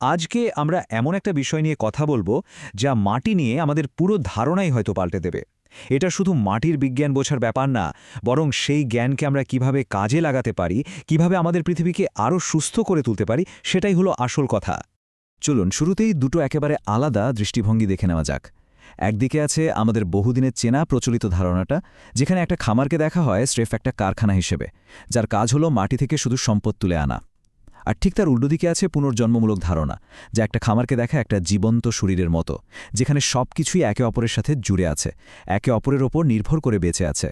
আজকে আমরা এমন একটা বিষয় নিয়ে কথা বলবো যা মাটি নিয়ে আমাদের পুরো ধারণাই হয়তো পাল্টে দেবে। এটা শুধু মাটির বিজ্ঞান বোঝার ব্যাপার না, বরং সেই জ্ঞানকে আমরা কিভাবে কাজে লাগাতে পারি, কিভাবে আমাদের পৃথিবীকে আরও সুস্থ করে তুলতে পারি, সেটাই হলো আসল কথা। চলুন শুরুতেই দুটো একেবারে আলাদা দৃষ্টিভঙ্গি দেখে নেওয়া যাক। একদিকে আছে আমাদের বহুদিনের চেনা প্রচলিত ধারণাটা, যেখানে একটা খামারকে দেখা হয় স্রেফ একটা কারখানা হিসেবে, যার কাজ হলো মাটি থেকে শুধু সম্পদ তুলে আনা। আর ঠিক তার উল্টো দিকে আছে পুনর্জন্মমূলক ধারণা, যা একটা খামারকে দেখা একটা জীবন্ত শরীরের মতো, যেখানে সবকিছুই একে অপরের সাথে জুড়ে আছে, একে অপরের ওপর নির্ভর করে বেঁচে আছে।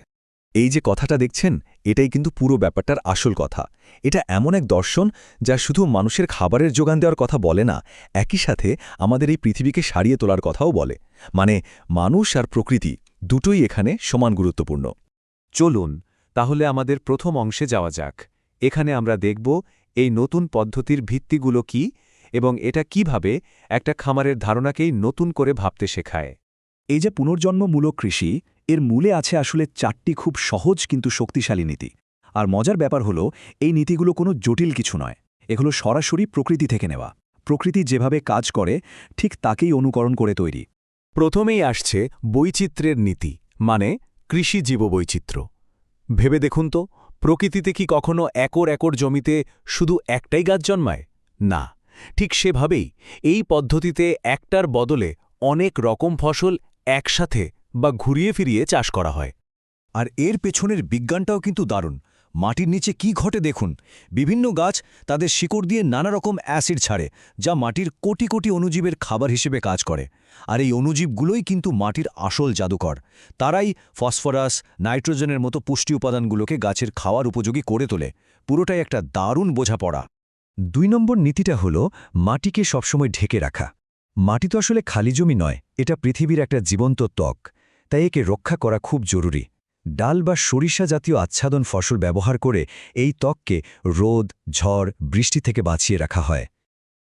এই যে কথাটা দেখছেন, এটাই কিন্তু পুরো ব্যাপারটার আসল কথা। এটা এমন এক দর্শন যা শুধু মানুষের খাবারের যোগান দেওয়ার কথা বলে না, একই সাথে আমাদের এই পৃথিবীকে সারিয়ে তোলার কথাও বলে। মানে মানুষ আর প্রকৃতি দুটোই এখানে সমান গুরুত্বপূর্ণ। চলুন তাহলে আমাদের প্রথম অংশে যাওয়া যাক। এখানে আমরা দেখব এই নতুন পদ্ধতির ভিত্তিগুলো কি এবং এটা কিভাবে একটা খামারের ধারণাকেই নতুন করে ভাবতে শেখায়। এই যে পুনর্জন্মমূলক কৃষি, এর মূলে আছে আসলে 4টি খুব সহজ কিন্তু শক্তিশালী নীতি। আর মজার ব্যাপার হলো, এই নীতিগুলো কোনো জটিল কিছু নয়, এগুলো সরাসরি প্রকৃতি থেকে নেওয়া। প্রকৃতি যেভাবে কাজ করে ঠিক তাকেই অনুকরণ করে তৈরি। প্রথমেই আসছে বৈচিত্র্যের নীতি, মানে কৃষি জীববৈচিত্র্য। ভেবে দেখুন তো, প্রকৃতিতে কি কখনো একর একর জমিতে শুধু একটাই গাছ জন্মায়? না, ঠিক সেভাবেই এই পদ্ধতিতে একটার বদলে অনেক রকম ফসল একসাথে বা ঘুরিয়ে ফিরিয়ে চাষ করা হয়। আর এর পেছনের বিজ্ঞানটাও কিন্তু দারুণ। মাটির নিচে কি ঘটে দেখুন। বিভিন্ন গাছ তাদের শিকড় দিয়ে নানা রকম অ্যাসিড ছাড়ে, যা মাটির কোটি কোটি অণুজীবের খাবার হিসেবে কাজ করে। আর এই অণুজীবগুলোই কিন্তু মাটির আসল জাদুকর। তারাই ফসফরাস, নাইট্রোজেনের মতো পুষ্টি উপাদানগুলোকে গাছের খাওয়ার উপযোগী করে তোলে। পুরোটাই একটা দারুণ বোঝাপড়া। 2 নম্বর নীতিটা হলো মাটিকে সবসময় ঢেকে রাখা। মাটি তো আসলে খালি জমি নয়, এটা পৃথিবীর একটা জীবন্ত ত্বক, তাই একে রক্ষা করা খুব জরুরি। ডাল বা সরিষা জাতীয় আচ্ছাদন ফসল ব্যবহার করে এই ত্বককে রোদ, ঝড়, বৃষ্টি থেকে বাঁচিয়ে রাখা হয়।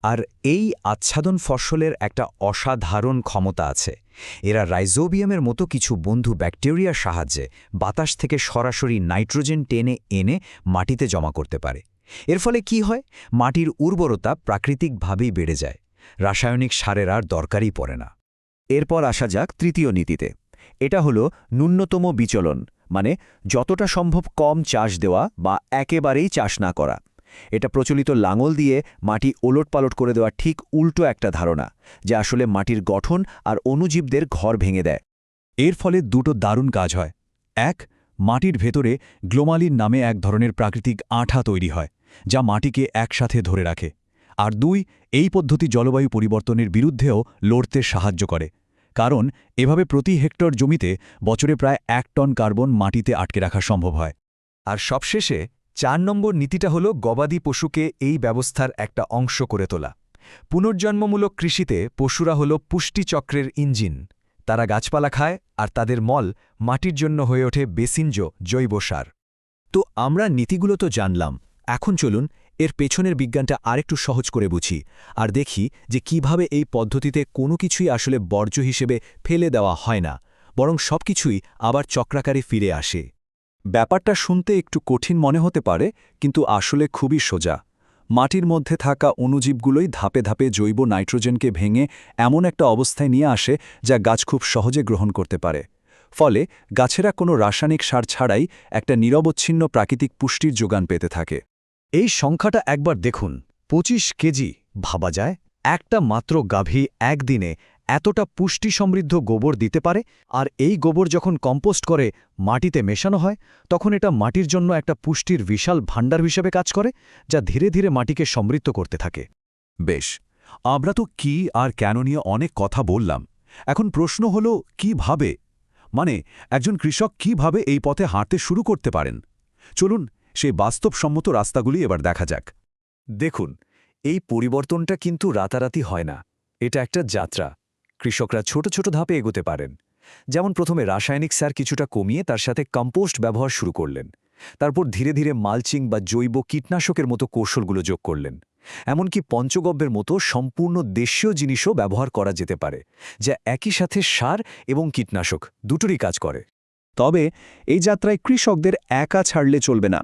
আর এই আচ্ছাদন ফসলের একটা অসাধারণ ক্ষমতা আছে। এরা রাইজোবিয়ামের মতো কিছু বন্ধু ব্যাকটেরিয়ার সাহায্যে বাতাস থেকে সরাসরি নাইট্রোজেন টেনে এনে মাটিতে জমা করতে পারে। এর ফলে কি হয়? মাটির উর্বরতা প্রাকৃতিকভাবেই বেড়ে যায়, রাসায়নিক সারের আর দরকারই পড়ে না। এরপর আসা যাক তৃতীয় নীতিতে। এটা হলো ন্যূনতম বিচলন, মানে যতটা সম্ভব কম চাষ দেওয়া বা একেবারেই চাষ না করা। এটা প্রচলিত লাঙল দিয়ে মাটি ওলটপালট করে দেওয়া ঠিক উল্টো একটা ধারণা, যা আসলে মাটির গঠন আর অণুজীবদের ঘর ভেঙে দেয়। এর ফলে দুটো দারুণ কাজ হয়। এক, মাটির ভেতরে গ্লোমালিন নামে এক ধরনের প্রাকৃতিক আঠা তৈরি হয়, যা মাটিকে একসাথে ধরে রাখে। আর 2, এই পদ্ধতি জলবায়ু পরিবর্তনের বিরুদ্ধেও লড়তে সাহায্য করে, কারণ এভাবে প্রতি হেক্টর জমিতে বছরে প্রায় 1 টন কার্বন মাটিতে আটকে রাখা সম্ভব হয়। আর সবশেষে 4 নম্বর নীতিটা হলো গবাদি পশুকে এই ব্যবস্থার একটা অংশ করে তোলা। পুনর্জন্মমূলক কৃষিতে পশুরা হলো পুষ্টিচক্রের ইঞ্জিন। তারা গাছপালা খায় আর তাদের মল মাটির জন্য হয়ে ওঠে বেসিঞ্জ জৈব সার। তো আমরা নীতিগুলো তো জানলাম, এখন চলুন এর পেছনের বিজ্ঞানটা আরেকটু সহজ করে বুঝি আর দেখি যে কিভাবে এই পদ্ধতিতে কোনো কিছুই আসলে বর্জ্য হিসেবে ফেলে দেওয়া হয় না, বরং সবকিছুই আবার চক্রাকারে ফিরে আসে। ব্যাপারটা শুনতে একটু কঠিন মনে হতে পারে, কিন্তু আসলে খুবই সোজা। মাটির মধ্যে থাকা অণুজীবগুলোই ধাপে ধাপে জৈব নাইট্রোজেনকে ভেঙে এমন একটা অবস্থায় নিয়ে আসে যা গাছ খুব সহজে গ্রহণ করতে পারে। ফলে গাছেরা কোনো রাসায়নিক সার ছাড়াই একটা নিরবচ্ছিন্ন প্রাকৃতিক পুষ্টির যোগান পেতে থাকে। এই সংখ্যাটা একবার দেখুন, 25 কেজি। ভাবা যায় একটা মাত্র গাভী একদিনে এতটা পুষ্টি সমৃদ্ধ গোবর দিতে পারে। আর এই গোবর যখন কম্পোস্ট করে মাটিতে মেশানো হয়, তখন এটা মাটির জন্য একটা পুষ্টির বিশাল ভাণ্ডার হিসেবে কাজ করে, যা ধীরে ধীরে মাটিকে সমৃদ্ধ করতে থাকে। বেশ, আমরা তো কি আর কেন নিয়ে অনেক কথা বললাম। এখন প্রশ্ন হলো কিভাবে, মানে একজন কৃষক কিভাবে এই পথে হাঁটতে শুরু করতে পারেন। চলুন সেই বাস্তবসম্মত রাস্তাগুলি এবার দেখা যাক। দেখুন, এই পরিবর্তনটা কিন্তু রাতারাতি হয় না, এটা একটা যাত্রা। কৃষকরা ছোট ছোট ধাপে এগোতে পারেন। যেমন প্রথমে রাসায়নিক সার কিছুটা কমিয়ে তার সাথে কম্পোস্ট ব্যবহার শুরু করলেন। তারপর ধীরে ধীরে মালচিং বা জৈব কীটনাশকের মতো কৌশলগুলো যোগ করলেন। এমনকি পঞ্চগব্যের মতো সম্পূর্ণ দেশীয় জিনিসও ব্যবহার করা যেতে পারে, যা একই সাথে সার এবং কীটনাশক দুটোরই কাজ করে। তবে এই যাত্রায় কৃষকদের একা ছাড়লে চলবে না,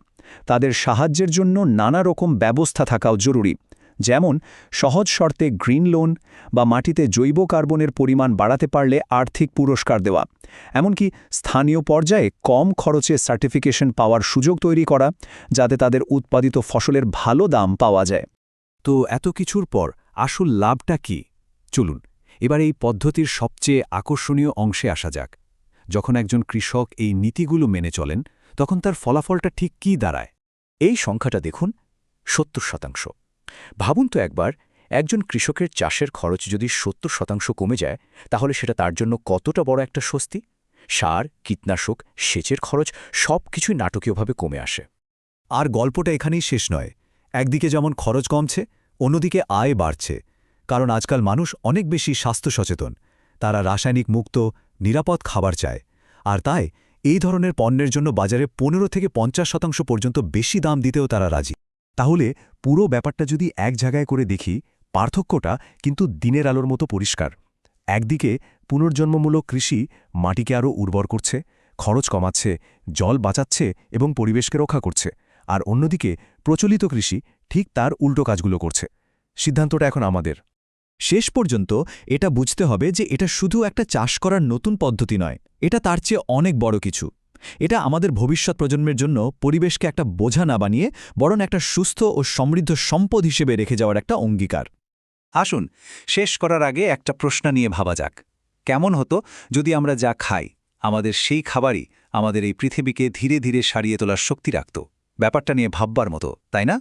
তাদের সাহায্যের জন্য নানা রকম ব্যবস্থা থাকাও জরুরি। যেমন সহজ শর্তে গ্রিন লোন বা মাটিতে জৈব কার্বনের পরিমাণ বাড়াতে পারলে আর্থিক পুরস্কার দেওয়া, এমনকি স্থানীয় পর্যায়ে কম খরচে সার্টিফিকেশন পাওয়ার সুযোগ তৈরি করা, যাতে তাদের উৎপাদিত ফসলের ভালো দাম পাওয়া যায়। তো এত কিছুর পর আসল লাভটা কি? চলুন এবার এই পদ্ধতির সবচেয়ে আকর্ষণীয় অংশে আসা যাক। যখন একজন কৃষক এই নীতিগুলো মেনে চলেন, তখন তার ফলাফলটা ঠিক কী দাঁড়ায়? এই সংখ্যাটা দেখুন, ৭০%। ভাবুন তো একবার, একজন কৃষকের চাষের খরচ যদি ৭০% কমে যায়, তাহলে সেটা তার জন্য কতটা বড় একটা স্বস্তি। সার, কীটনাশক, সেচের খরচ সবকিছুই নাটকীয়ভাবে কমে আসে। আর গল্পটা এখানেই শেষ নয়। একদিকে যেমন খরচ কমছে, অন্যদিকে আয় বাড়ছে। কারণ আজকাল মানুষ অনেক বেশি স্বাস্থ্য সচেতন। তারা রাসায়নিক মুক্ত, নিরাপদ খাবার চায়। আর তাই এই ধরনের পণ্যের জন্য বাজারে ১৫ থেকে ৫০% পর্যন্ত বেশি দাম দিতেও তারা রাজি। তাহলে পুরো ব্যাপারটা যদি এক জায়গায় করে দেখি, পার্থক্যটা কিন্তু দিনের আলোর মতো পরিষ্কার। একদিকে পুনর্জন্মমূলক কৃষি মাটিকে আরও উর্বর করছে, খরচ কমাচ্ছে, জল বাঁচাচ্ছে এবং পরিবেশকে রক্ষা করছে। আর অন্যদিকে প্রচলিত কৃষি ঠিক তার উল্টো কাজগুলো করছে। সিদ্ধান্তটা এখন আমাদের। শেষ পর্যন্ত এটা বুঝতে হবে যে এটা শুধু একটা চাষ করার নতুন পদ্ধতি নয়, এটা তার চেয়ে অনেক বড় কিছু। এটা আমাদের ভবিষ্যৎ প্রজন্মের জন্য পরিবেশকে একটা বোঝা না বানিয়ে বরং একটা সুস্থ ও সমৃদ্ধ সম্পদ হিসেবে রেখে যাওয়ার একটা অঙ্গীকার। আসুন শেষ করার আগে একটা প্রশ্ন নিয়ে ভাবা যাক। কেমন হতো যদি আমরা যা খাই, আমাদের সেই খাবারই আমাদের এই পৃথিবীকে ধীরে ধীরে সারিয়ে তোলার শক্তি রাখত? ব্যাপারটা নিয়ে ভাববার মতো, তাই না?